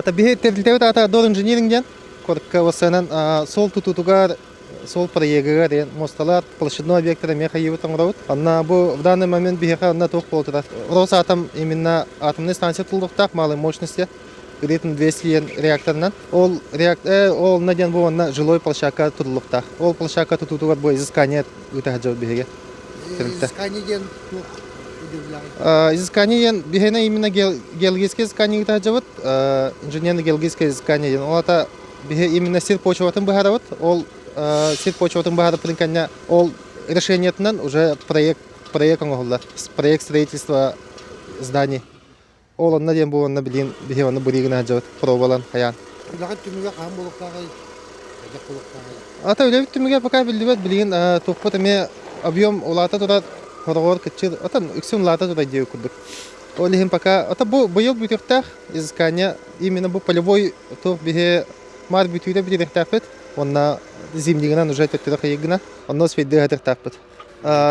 Tabii tertibet ata doğru engineering'den korkka wasanan sol tututugar sol proyegiga den mostalar площадной объекты me hayıbı tanırawut. Anna bu в данный момент биха анна тоқ болтыра. Рос атом именно атомный станция тулдуктак малой мощности гритн 200 реакторынан. Ол реактор ол наден бу анна жилой площадка тулдуктак. Ол площадка тутутугар бу изыскание үтәҗәү биһиге. Изыскание Изыскание бихена именно геологическое изыскание тажават, инженерно-геологическое изыскание. Олата бихе именно сир почватын бахарават. Ол сир почватын бахара принкanya ол решениятынан уже проект оңголла. Проект строительства зданий. Ол онна ден бу онна билин бихе онна буригина тажават пробалан хаян. Лагат түмүгө кам болуктагы Ата үлебит түмүгө пока билдибет билин топпот эме объем олата турат Хорогор кичир, отан иксун лата туда идею курдук. Олихим пока, ата бу быйыл бүтүртах изыскания именно бу полевой тур бихе мар бүтүрө бүтүртахпыт. Онна зимдигинен уже төттөрө кыйгына, онно сведде хатыртахпыт.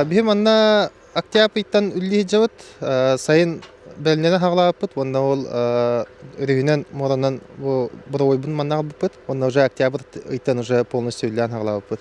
Бихим онна октябрьтан үлли жабыт, сайын белнеден хаглаппыт, онна ол үрүнөн моронан бу бровойбун маннага буппыт. Онна уже октябрьтан уже полностью үллен хаглаппыт.